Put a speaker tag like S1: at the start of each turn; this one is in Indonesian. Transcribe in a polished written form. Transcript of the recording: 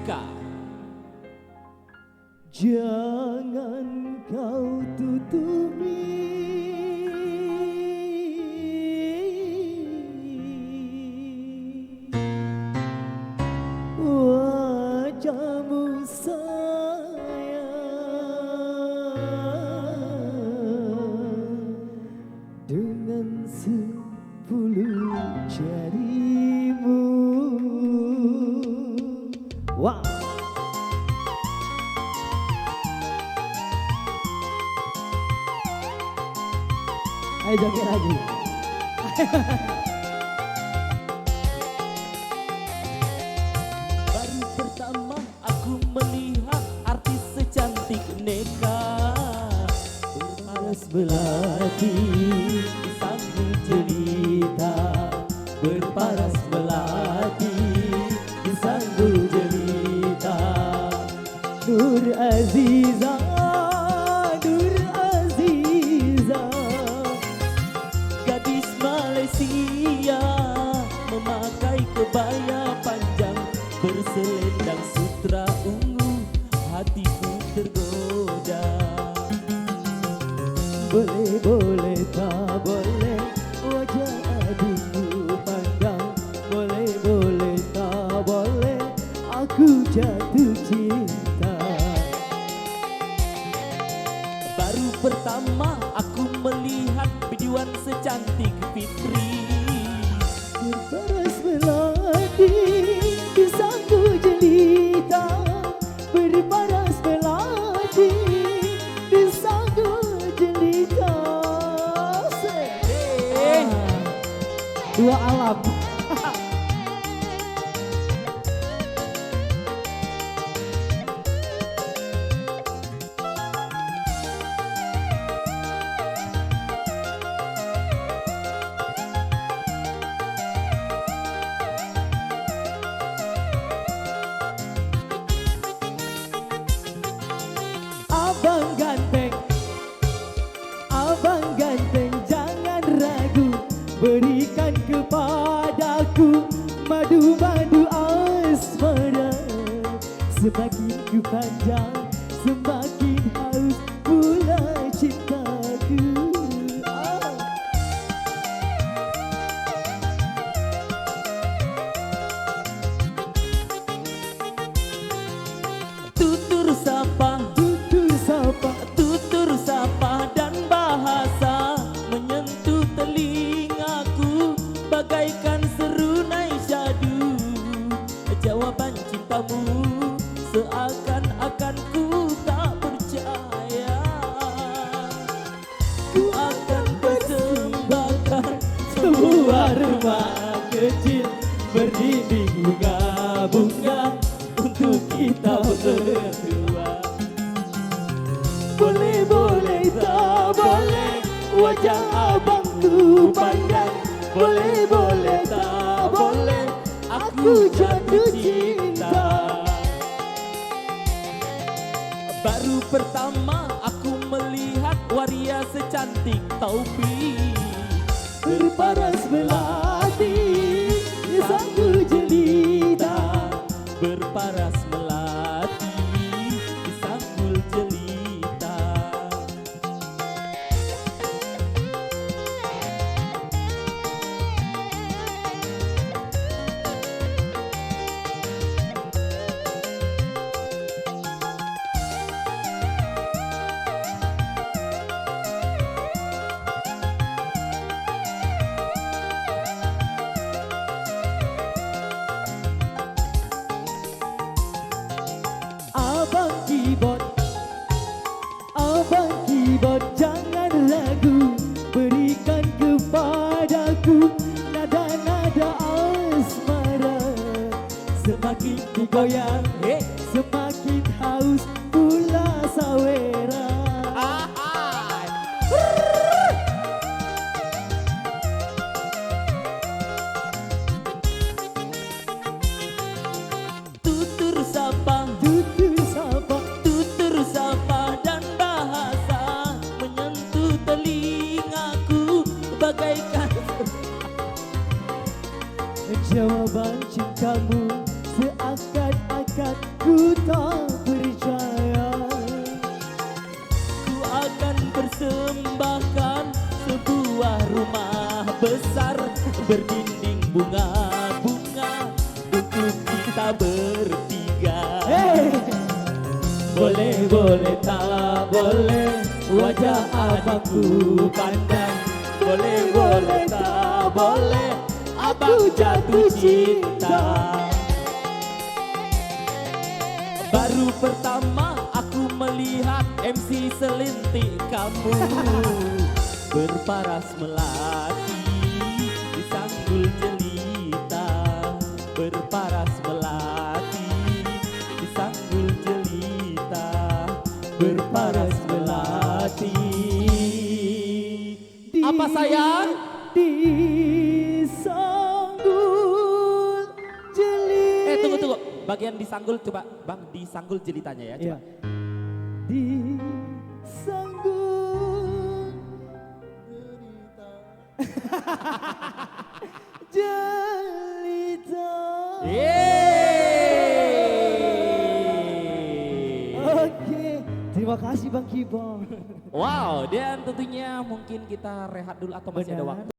S1: Neka.
S2: Jangan kau tutupi wajahmu sayang dengan 10 jarimu. Wow. Ayo joget lagi.
S1: Baru pertama aku melihat artis secantik Neka, berparas belati disambung jelita, berparas belati disambung jelita.
S2: Nur Aziza, Nur Aziza,
S1: gadis Malaysia memakai kebaya panjang berselendang sutra ungu, hatiku tergoda.
S2: boleh boleh tak boleh wajah adikku pandang, boleh boleh tak boleh aku jatuh cinta.
S1: Baru pertama aku melihat biduan secantik Fitri,
S2: Berparas belati disanggu jelita, berparas belati disanggu jelita. Dua alam. Abang ganteng, abang ganteng, jangan ragu, berikan kepadaku madu-madu asmara. Semakin ku panjang, semakin haus pula cintaku.
S1: tutur sapa, tutur sapa dan bahasa menyentuh telingaku bagaikan serunai syadu. Jawaban cintamu seakan-akan ku tak percaya. Ku akan persembahkan sebuah rumah kecil berdinding bunga-bunga untuk kita berdua.
S2: Boleh boleh tak boleh wajah abangku pandang, boleh boleh tak boleh aku jatuh cinta.
S1: Baru pertama aku melihat waria secantik Taufik,
S2: Berparas belati disanggu jelita,
S1: berparas melati disanggul jelita.
S2: abang keyboard, abang keyboard, jangan ragu, berikan kepadaku nada-nada asmara. Semakin ku goyang, semakin haus pula sawera.
S1: Tutur sapa,
S2: Tutur sapa,
S1: tutur sapa dan bahasa menyentuh telingaku bagaikan
S2: jawaban cintamu seakan-akan ku tak percaya.
S1: Ku akan persembahkan sebuah rumah besar berdinding bunga-bunga untuk kita bertiga. Boleh, boleh, tak boleh wajah abangku pandang. Boleh, boleh, tak boleh abang jatuh cinta. Baru pertama aku melihat MC selintik kamu berparas melati di sanggul jelita. Berparas melati di sanggul jelita. Berparas melati. Apa sayang?
S2: Di sanggul jelita.
S1: Tunggu. Bagian di sanggul coba Bang, di sanggul jelitanya ya coba.
S2: Iya. Di sanggul jelita. Oke, terima kasih Bang Kibong.
S1: Wow, dan tentunya mungkin kita rehat dulu atau masih ada
S2: Benar.
S1: waktu?